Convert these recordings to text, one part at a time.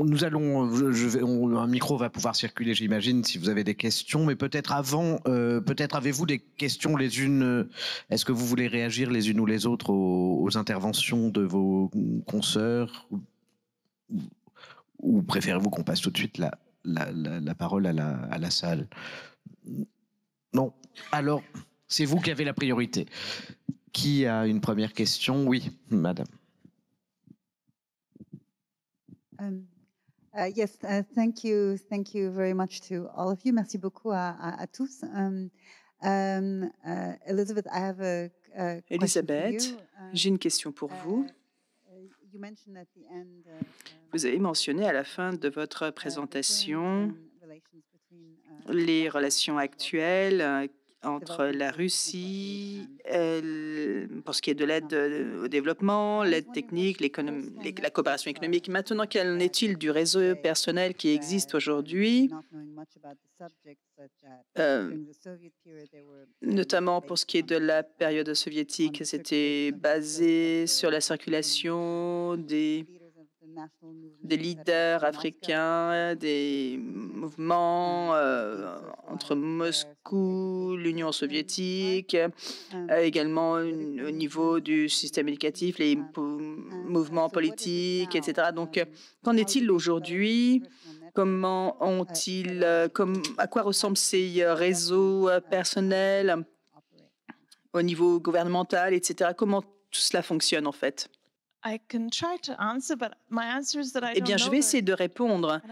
un micro va pouvoir circuler, j'imagine, si vous avez des questions, mais peut-être avant, peut-être avez-vous des questions les unes. Est-ce que vous voulez réagir les unes ou les autres aux interventions de vos consoeurs, ou préférez-vous qu'on passe tout de suite la parole à la salle? Non. Alors, c'est vous qui avez la priorité. Qui a une première question? Oui, madame. Yes, thank you very much to all of you. Merci beaucoup à tous. Elizabeth, I have a question for Elisabeth, you. j'ai une question pour vous. You mentioned at the end, Vous avez mentionné à la fin de votre présentation relations between, les relations actuelles entre la Russie, pour ce qui est de l'aide au développement, l'aide technique, la coopération économique. Maintenant, qu'en est-il du réseau personnel qui existe aujourd'hui, notamment pour ce qui est de la période soviétique? C'était basé sur la circulation des leaders africains, des mouvements entre Moscou, l'Union soviétique, également au niveau du système éducatif, les mouvements politiques, etc. Donc, qu'en est-il aujourd'hui? Comment ont-ils, à quoi ressemblent ces réseaux personnels au niveau gouvernemental, etc. Comment tout cela fonctionne en fait? Eh bien, je vais essayer de répondre,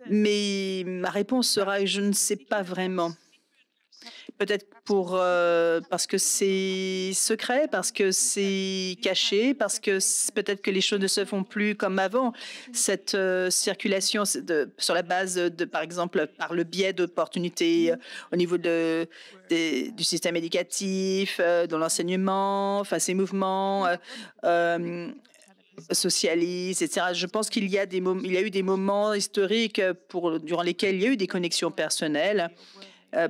mais ma réponse sera je ne sais pas vraiment. Peut-être parce que c'est secret, parce que c'est caché, parce que peut-être que les choses ne se font plus comme avant. Cette circulation sur la base par exemple, par le biais d'opportunités au niveau du système éducatif, dans l'enseignement, enfin ces mouvements socialistes, etc. Je pense qu'il y a eu des moments historiques durant lesquels il y a eu des connexions personnelles,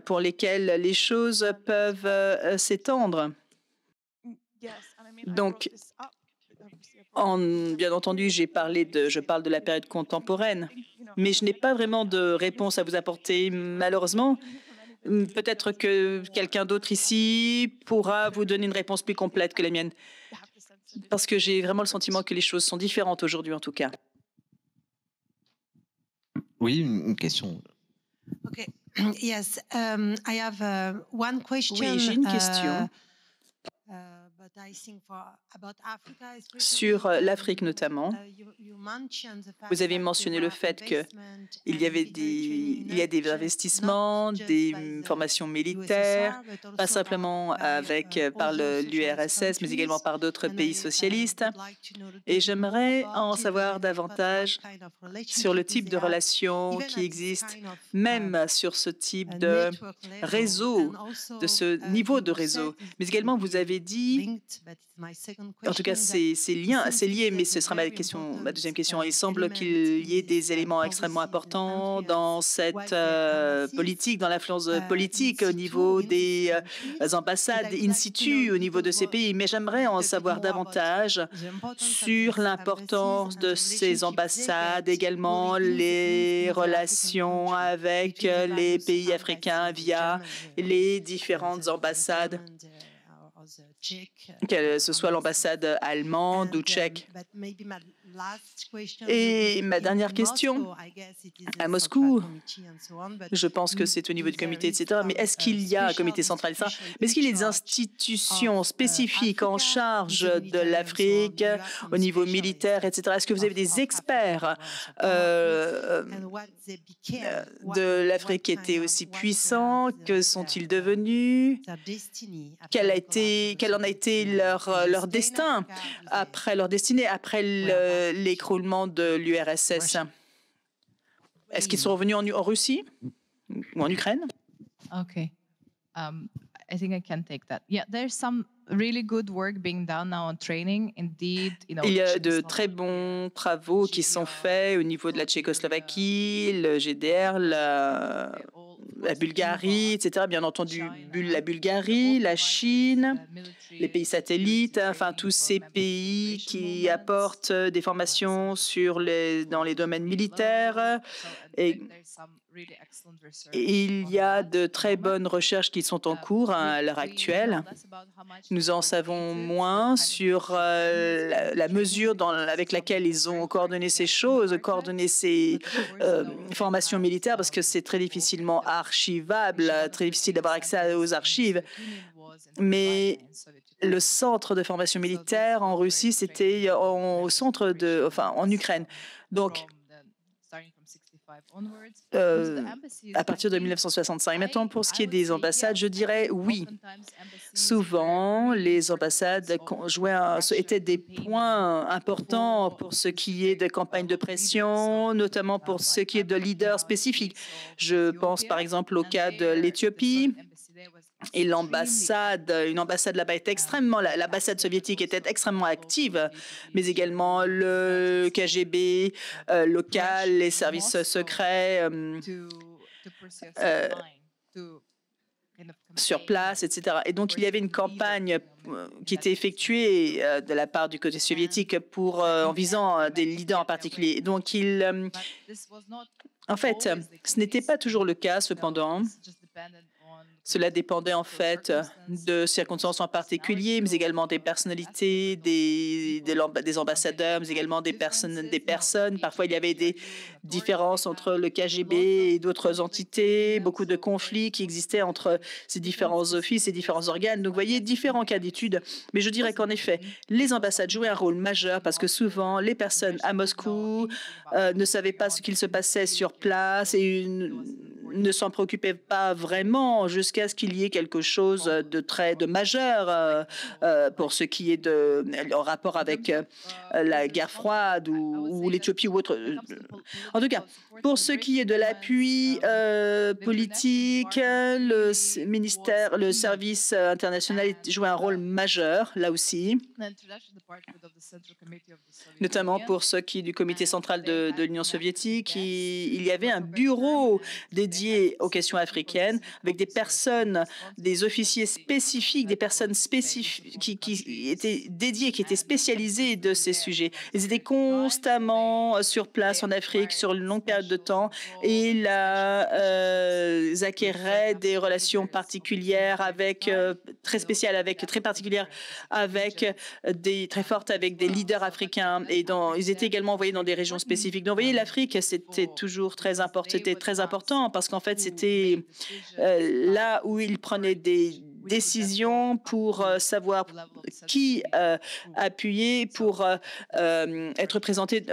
pour lesquels les choses peuvent s'étendre. Donc, bien entendu, je parle de la période contemporaine, mais je n'ai pas vraiment de réponse à vous apporter, malheureusement. Peut-être que quelqu'un d'autre ici pourra vous donner une réponse plus complète que la mienne, parce que j'ai vraiment le sentiment que les choses sont différentes aujourd'hui, en tout cas. Oui, une question. Okay. Yes, I have one question. Oui, j'ai une question sur l'Afrique notamment. Vous avez mentionné le fait qu'il y a des investissements, des formations militaires, pas simplement par l'URSS, mais également par d'autres pays socialistes. Et j'aimerais en savoir davantage sur le type de relations qui existent, même sur ce type de réseau, de ce niveau de réseau. Mais également, vous avez dit, en tout cas, c'est lié, mais ce sera ma deuxième question. Il semble qu'il y ait des éléments extrêmement importants dans cette politique, dans l'influence politique au niveau des ambassades in situ, au niveau de ces pays. Mais j'aimerais en savoir davantage sur l'importance de ces ambassades, également les relations avec les pays africains via les différentes ambassades, que ce soit l'ambassade allemande ou tchèque. Et ma dernière question, à Moscou, je pense que c'est au niveau du comité, etc. Mais est-ce qu'il y a un comité central, etc. Mais est-ce qu'il y a des institutions spécifiques en charge de l'Afrique au niveau militaire, etc. Est-ce que vous avez des experts de l'Afrique qui étaient aussi puissants? Que sont-ils devenus? Quel en a été leur destin après leur destinée, après l'écroulement de l'URSS? Est-ce qu'ils sont revenus en Russie ou en Ukraine? Okay. I think I can take that. Yeah, there's some really good work being done now on training. Indeed, il y a de très bons travaux qui sont faits au niveau de la Tchécoslovaquie, le GDR, la Bulgarie, etc. Bien entendu, la Bulgarie, la Chine, les pays satellites, enfin tous ces pays qui apportent des formations dans les domaines militaires. Et il y a de très bonnes recherches qui sont en cours à l'heure actuelle. Nous en savons moins sur la mesure avec laquelle ils ont coordonné ces choses, coordonné ces formations militaires, parce que c'est très difficilement archivable, très difficile d'avoir accès aux archives. Mais le centre de formation militaire en Russie, c'était en Ukraine. Donc, à partir de 1965. Maintenant, pour ce qui est des ambassades, je dirais oui. Souvent, les ambassades étaient des points importants pour ce qui est de campagnes de pression, notamment pour ce qui est de leaders spécifiques. Je pense par exemple au cas de l'Éthiopie. Et une ambassade là-bas était l'ambassade soviétique était extrêmement active, mais également le KGB local, les services secrets sur place, etc. Et donc, il y avait une campagne qui était effectuée de la part du côté soviétique en visant des leaders en particulier. Donc, en fait, ce n'était pas toujours le cas, cependant. Cela dépendait en fait de circonstances en particulier, mais également des personnalités, des ambassadeurs, mais également des personnes. Parfois, il y avait des différences entre le KGB et d'autres entités, beaucoup de conflits qui existaient entre ces différents offices et différents organes. Donc, vous voyez, différents cas d'études. Mais je dirais qu'en effet, les ambassades jouaient un rôle majeur parce que souvent, les personnes à Moscou ne savaient pas ce qu'il se passait sur place et ne s'en préoccupaient pas vraiment jusqu'à ce qu'il y ait quelque chose de majeur pour ce qui est en rapport avec la guerre froide ou l'Éthiopie ou autre. En tout cas, pour ce qui est de l'appui politique, le service international jouait un rôle majeur là aussi, notamment pour ce qui est du comité central de l'Union soviétique. Il y avait un bureau dédié aux questions africaines avec des personnes, des officiers spécifiques, des personnes spécifiques qui étaient dédiées, qui étaient spécialisées de ces sujets. Ils étaient constamment sur place en Afrique sur une longue période de temps et ils acquéraient des relations particulières très particulières très fortes avec des leaders africains et ils étaient également envoyés dans des régions spécifiques. Donc, vous voyez, l'Afrique, c'était toujours très important parce qu'en fait, c'était là où ils prenaient des décisions pour savoir qui appuyer pour être présenté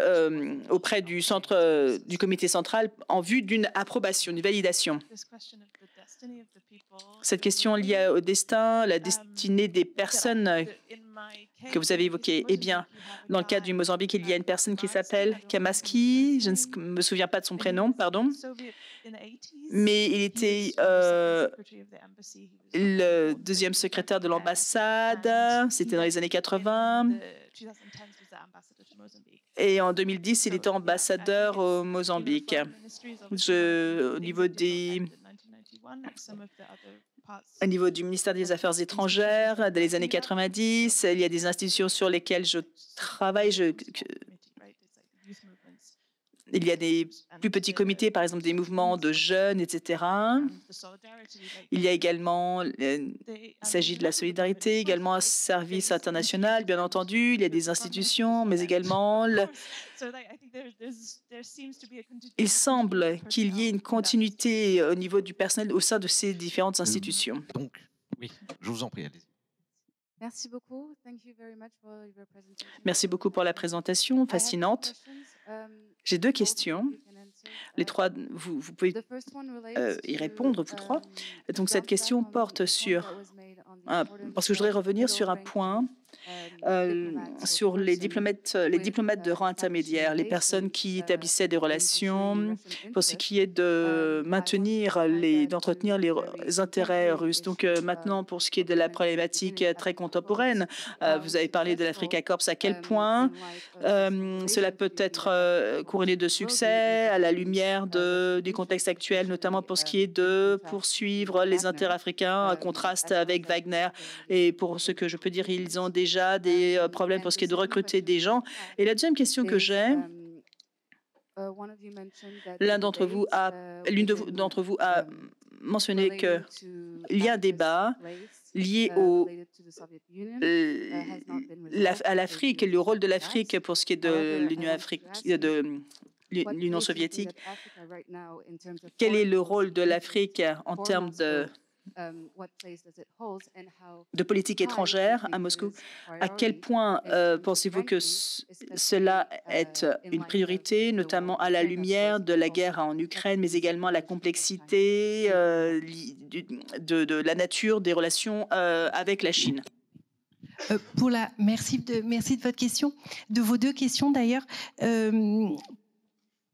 auprès du comité central en vue d'une approbation, d'une validation. Cette question liée au destin, la destinée des personnes que vous avez évoquées. Eh bien, dans le cas du Mozambique, il y a une personne qui s'appelle Kamaski, je ne me souviens pas de son prénom, pardon, mais il était le deuxième secrétaire de l'ambassade, c'était dans les années 80. Et en 2010, il était ambassadeur au Mozambique. Au niveau du ministère des Affaires étrangères, dans les années 90, il y a des institutions sur lesquelles je travaille. Il y a des plus petits comités, par exemple des mouvements de jeunes, etc. Il y a également, il s'agit de la solidarité, également un service international, bien entendu. Il y a des institutions, mais également il semble qu'il y ait une continuité au niveau du personnel au sein de ces différentes institutions. Donc, oui, je vous en prie, allez-y. Merci beaucoup. Merci beaucoup pour la présentation fascinante. J'ai deux questions. Les trois, vous pouvez y répondre, vous trois. Donc, cette question porte sur parce que je voudrais revenir sur un point sur les diplomates de rang intermédiaire, les personnes qui établissaient des relations pour ce qui est de d'entretenir les intérêts russes. Donc maintenant, pour ce qui est de la problématique très contemporaine, vous avez parlé de l'Africa Corps. À quel point cela peut être couronné de succès à la lumière du contexte actuel, notamment pour ce qui est de poursuivre les intérêts africains, en contraste avec Wagner. Et pour ce que je peux dire, ils ont déjà des problèmes pour ce qui est de recruter des gens. Et la deuxième question que j'ai, l'une d'entre vous a mentionné qu'il y a un débat lié à l'Afrique et le rôle de l'Afrique pour ce qui est de l'Union soviétique. Quel est le rôle de l'Afrique en termes de politique étrangère à Moscou? À quel point pensez-vous que cela est une priorité, notamment à la lumière de la guerre en Ukraine, mais également à la complexité de la nature des relations avec la Chine? Merci de votre question, de vos deux questions d'ailleurs.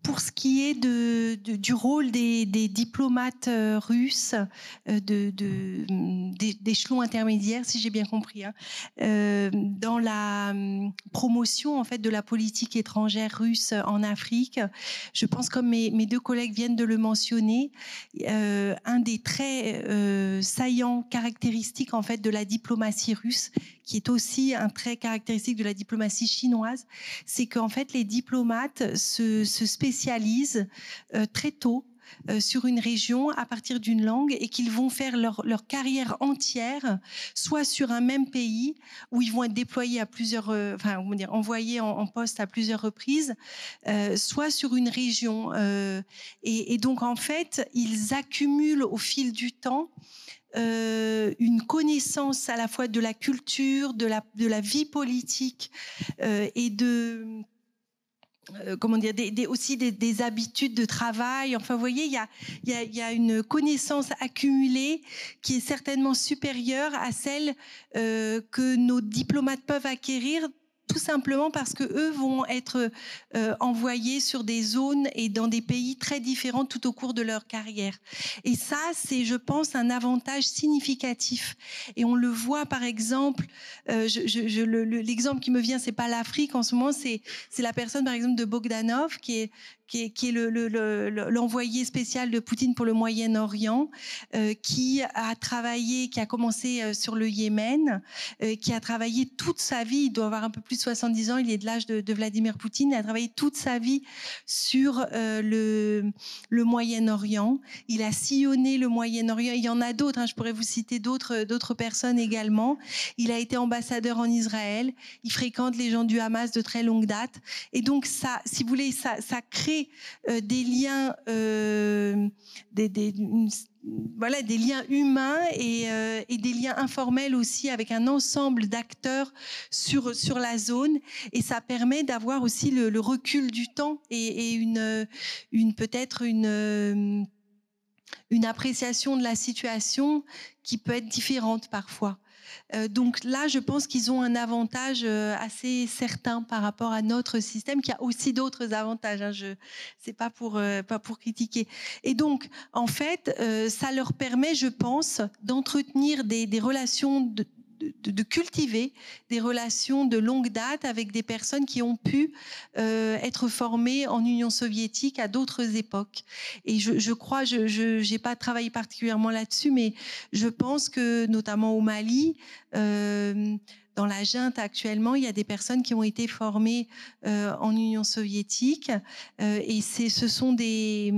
Pour ce qui est du rôle des diplomates russes, d'échelon intermédiaire, si j'ai bien compris, dans la promotion en fait de la politique étrangère russe en Afrique, je pense, comme mes deux collègues viennent de le mentionner, un des traits saillants caractéristiques en fait de la diplomatie russe, qui est aussi un trait caractéristique de la diplomatie chinoise, c'est qu'en fait les diplomates se spécialisent très tôt sur une région à partir d'une langue et qu'ils vont faire leur carrière entière soit sur un même pays où ils vont être déployés à plusieurs, envoyés en poste à plusieurs reprises, soit sur une région. Et donc en fait, ils accumulent au fil du temps une connaissance à la fois de la culture, de la vie politique et aussi des habitudes de travail. Enfin, vous voyez, il y a une connaissance accumulée qui est certainement supérieure à celle que nos diplomates peuvent acquérir, tout simplement parce que eux vont être envoyés sur des zones et dans des pays très différents tout au cours de leur carrière. Et ça, c'est, je pense, un avantage significatif. Et on le voit, par exemple, l'exemple qui me vient, c'est pas l'Afrique en ce moment, c'est la personne, par exemple, de Bogdanov, qui est l'envoyé spécial de Poutine pour le Moyen-Orient, qui a commencé sur le Yémen, qui a travaillé toute sa vie, il doit avoir un peu plus de 70 ans, il est de l'âge de Vladimir Poutine, il a travaillé toute sa vie sur le Moyen-Orient, il a sillonné le Moyen-Orient, il y en a d'autres, je pourrais vous citer d'autres personnes également, il a été ambassadeur en Israël, il fréquente les gens du Hamas de très longue date, et donc ça, si vous voulez, ça crée des liens, des liens humains et des liens informels aussi avec un ensemble d'acteurs sur la zone, et ça permet d'avoir aussi le recul du temps et peut-être une appréciation de la situation qui peut être différente parfois. Donc là, je pense qu'ils ont un avantage assez certain par rapport à notre système, qui a aussi d'autres avantages. C'est pas pour critiquer. Et donc, en fait, ça leur permet, je pense, d'entretenir des relations de cultiver des relations de longue date avec des personnes qui ont pu être formées en Union soviétique à d'autres époques. Et je crois, je n'ai pas travaillé particulièrement là-dessus, mais je pense que notamment au Mali, dans la junte actuellement, il y a des personnes qui ont été formées en Union soviétique, et ce sont des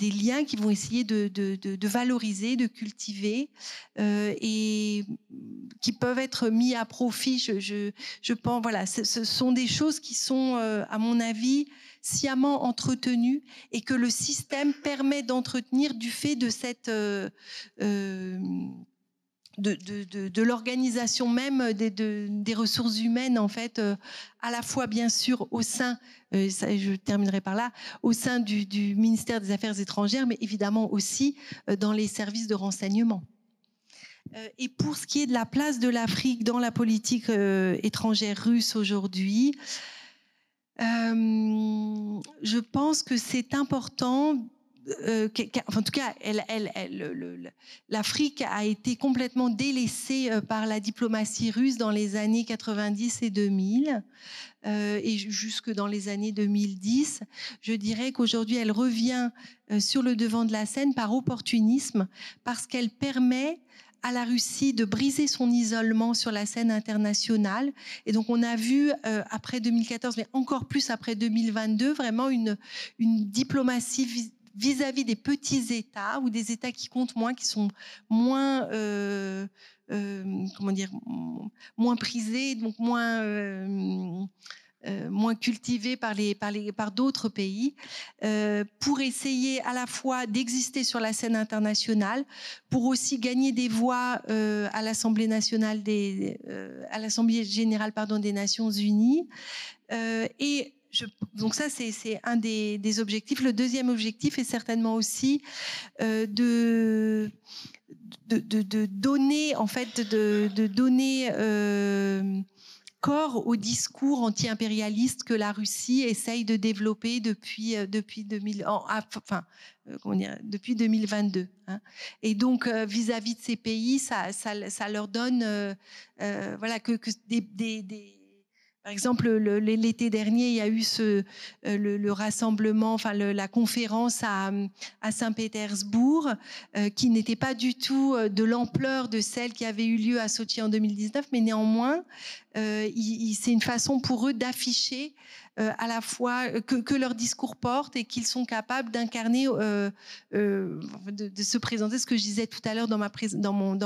liens qui vont essayer de valoriser, de cultiver, et qui peuvent être mis à profit. Je pense, voilà, ce sont des choses qui sont, à mon avis, sciemment entretenues et que le système permet d'entretenir du fait de cette de l'organisation même des ressources humaines, en fait, à la fois, bien sûr, au sein, je terminerai par là, au sein du ministère des Affaires étrangères, mais évidemment aussi dans les services de renseignement. Et pour ce qui est de la place de l'Afrique dans la politique étrangère russe aujourd'hui, je pense que c'est important. En tout cas, l'Afrique a été complètement délaissée par la diplomatie russe dans les années 90 et 2000, et jusque dans les années 2010. Je dirais qu'aujourd'hui, elle revient sur le devant de la scène par opportunisme, parce qu'elle permet à la Russie de briser son isolement sur la scène internationale. Et donc, on a vu, après 2014, mais encore plus après 2022, vraiment une diplomatie vis-à-vis des petits États ou des États qui comptent moins, qui sont moins, comment dire, moins prisés, donc moins cultivés par d'autres pays, pour essayer à la fois d'exister sur la scène internationale, pour aussi gagner des voix à l'Assemblée nationale à l'Assemblée générale, des Nations Unies, donc ça, c'est un des objectifs. Le deuxième objectif est certainement aussi de donner, en fait, de donner corps au discours anti-impérialiste que la Russie essaye de développer depuis 2022. Hein. Et donc, vis-à-vis de ces pays, ça leur donne, voilà, que par exemple, l'été dernier, il y a eu le rassemblement, la conférence à Saint-Pétersbourg, qui n'était pas du tout de l'ampleur de celle qui avait eu lieu à Sotchi en 2019, mais néanmoins, c'est une façon pour eux d'afficher à la fois que leur discours porte et qu'ils sont capables d'incarner, de se présenter, ce que je disais tout à l'heure dans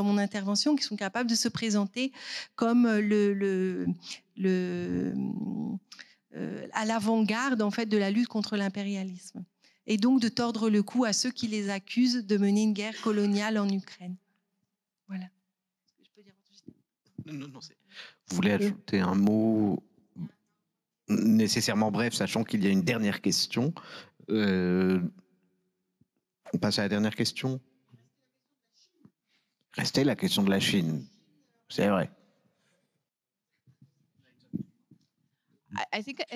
mon intervention, qu'ils sont capables de se présenter comme à l'avant-garde, en fait, de la lutte contre l'impérialisme, et donc de tordre le cou à ceux qui les accusent de mener une guerre coloniale en Ukraine. Voilà. Non, vous voulez ajouter un mot nécessairement bref, sachant qu'il y a une dernière question. On passe à la dernière question. Restait la question de la Chine. C'est vrai.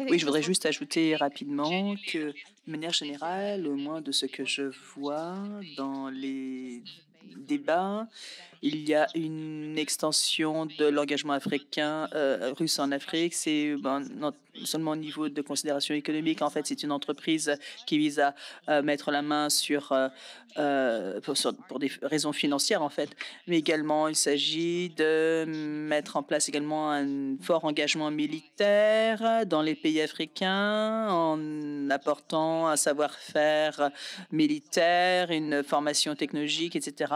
Oui, je voudrais juste ajouter rapidement que, de manière générale, au moins de ce que je vois dans les débats, il y a une extension de l'engagement africain, russe en Afrique. C'est non seulement au niveau de considération économique, en fait, c'est une entreprise qui vise à mettre la main pour des raisons financières, en fait, mais également il s'agit de mettre en place également un fort engagement militaire dans les pays africains en apportant un savoir-faire militaire, une formation technologique, etc.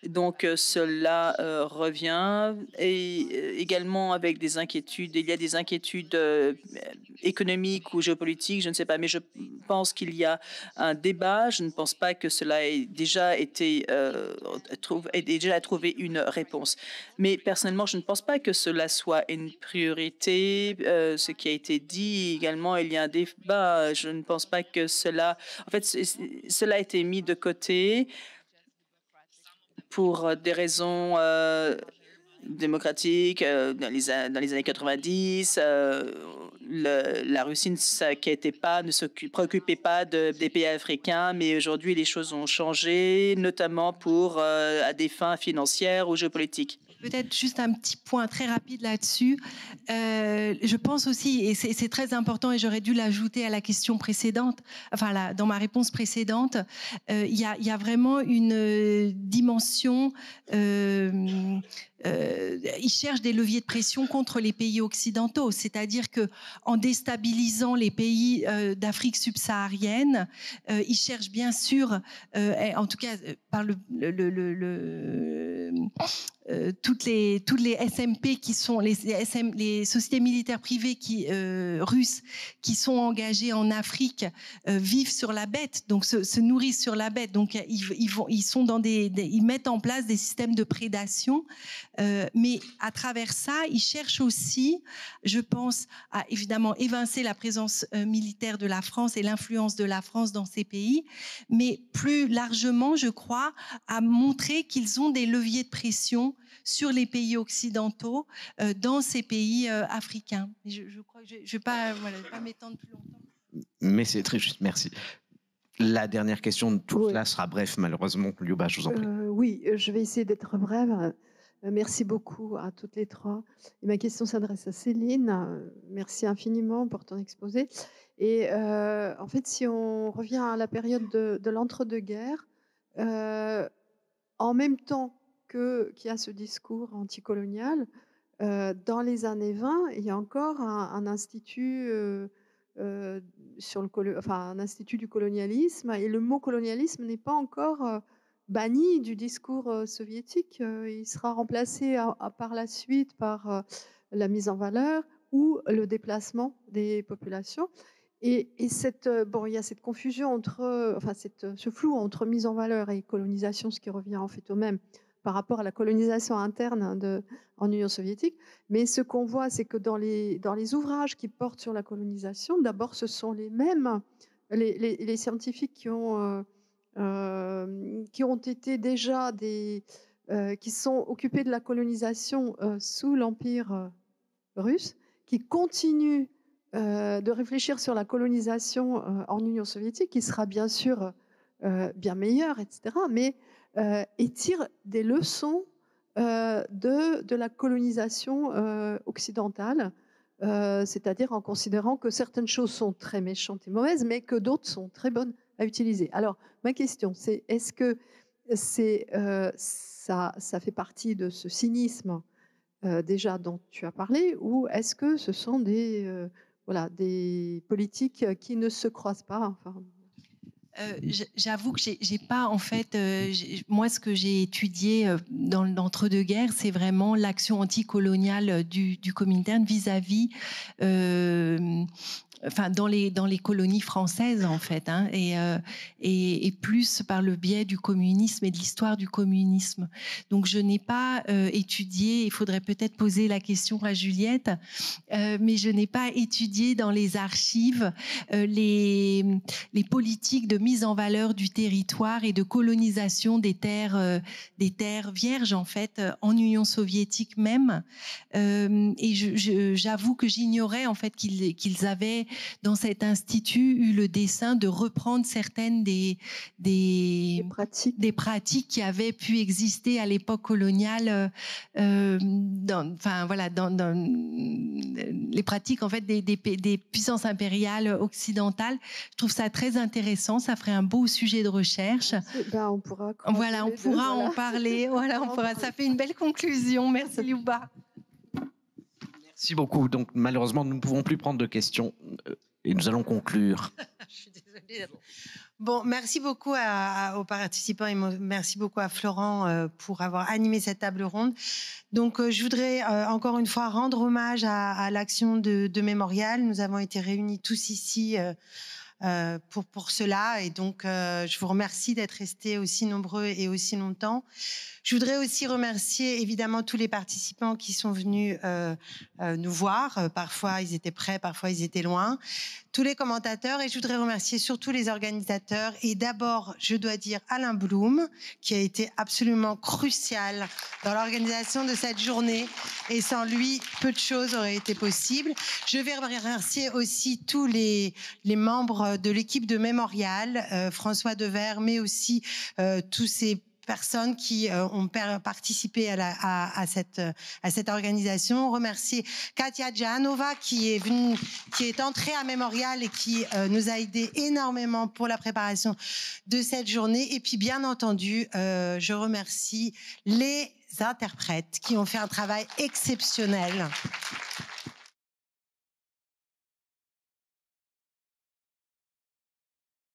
Donc, cela revient, et également avec des inquiétudes. Il y a des inquiétudes économiques ou géopolitiques, je ne sais pas, mais je pense qu'il y a un débat. Je ne pense pas que cela ait déjà trouvé une réponse. Mais personnellement, je ne pense pas que cela soit une priorité. Ce qui a été dit également, il y a un débat. Je ne pense pas que cela... En fait, cela a été mis de côté pour des raisons démocratiques. Dans les années 90, la Russie ne se préoccupait pas des pays africains, mais aujourd'hui, les choses ont changé, notamment à des fins financières ou géopolitiques. Peut-être juste un petit point très rapide là-dessus. Je pense aussi, et c'est très important, et j'aurais dû l'ajouter à la question précédente, dans ma réponse précédente, il y a vraiment une dimension. Ils cherchent des leviers de pression contre les pays occidentaux, c'est-à-dire que en déstabilisant les pays d'Afrique subsaharienne, ils cherchent bien sûr, en tout cas par toutes les SMP qui sont les sociétés militaires privées russes qui sont engagées en Afrique vivent sur la bête, donc se nourrissent sur la bête. Donc ils mettent en place des systèmes de prédation, mais à travers ça, ils cherchent aussi, je pense, à évidemment évincer la présence militaire de la France et l'influence de la France dans ces pays, mais plus largement, je crois, à montrer qu'ils ont des leviers de pression sur les pays occidentaux dans ces pays africains. Je crois que je ne vais pas m'étendre plus longtemps. Mais c'est très juste, merci. La dernière question de tout cela sera bref, malheureusement. Liuba, je vous en prie. Oui, je vais essayer d'être brève. Merci beaucoup à toutes les trois. Et ma question s'adresse à Céline. Merci infiniment pour ton exposé. Et en fait, si on revient à la période de l'entre-deux-guerres, en même temps qu'il y a ce discours anticolonial, dans les années 20, il y a encore un institut, un institut du colonialisme, et le mot colonialisme n'est pas encore banni du discours soviétique. Il sera remplacé par la suite par la mise en valeur ou le déplacement des populations. Et il y a cette confusion entre, ce flou entre mise en valeur et colonisation, ce qui revient en fait au même par rapport à la colonisation interne en Union soviétique. Mais ce qu'on voit, c'est que dans les ouvrages qui portent sur la colonisation, d'abord, ce sont les mêmes, les scientifiques qui ont été déjà qui sont occupés de la colonisation sous l'Empire russe, qui continuent de réfléchir sur la colonisation en Union soviétique, qui sera bien sûr bien meilleure, etc., mais et tirent des leçons de la colonisation occidentale, c'est-à-dire en considérant que certaines choses sont très méchantes et mauvaises, mais que d'autres sont très bonnes à utiliser. Alors, ma question, c'est est-ce que ça fait partie de ce cynisme déjà dont tu as parlé, ou est-ce que ce sont des politiques qui ne se croisent pas, J'avoue que j'ai pas, en fait, moi, ce que j'ai étudié dans l'entre-deux-guerres, c'est vraiment l'action anticoloniale du Comintern vis-à-vis dans les colonies françaises, en fait, hein, et plus par le biais du communisme et de l'histoire du communisme. Donc, je n'ai pas étudié, il faudrait peut-être poser la question à Juliette, mais je n'ai pas étudié dans les archives les politiques de mise en valeur du territoire et de colonisation des terres vierges, en fait, en Union soviétique même. Et j'avoue que j'ignorais, en fait, qu'ils avaient dans cet institut eu le dessein de reprendre certaines des pratiques qui avaient pu exister à l'époque coloniale, dans les pratiques, en fait, des puissances impériales occidentales. Je trouve ça très intéressant, ça ferait un beau sujet de recherche. On pourra en parler. Ça fait une belle conclusion. Merci Liuba. Merci beaucoup. Donc, malheureusement, nous ne pouvons plus prendre de questions et nous allons conclure. Je suis désolée. Bon, merci beaucoup aux participants et merci beaucoup à Florent pour avoir animé cette table ronde. Donc, je voudrais encore une fois rendre hommage à l'action de Mémorial. Nous avons été réunis tous ici pour cela, et donc je vous remercie d'être restés aussi nombreux et aussi longtemps. Je voudrais aussi remercier évidemment tous les participants qui sont venus nous voir. Parfois ils étaient près, parfois ils étaient loin. Tous les commentateurs, et je voudrais remercier surtout les organisateurs. Et d'abord, je dois dire Alain Blum, qui a été absolument crucial dans l'organisation de cette journée. Et sans lui, peu de choses auraient été possibles. Je vais remercier aussi tous les membres de l'équipe de Mémorial, François Devers, mais aussi tous ces personnes qui ont participé à cette organisation. Remercier Katia Djanova qui est entrée à Mémorial et qui nous a aidé énormément pour la préparation de cette journée. Et puis bien entendu, je remercie les interprètes qui ont fait un travail exceptionnel.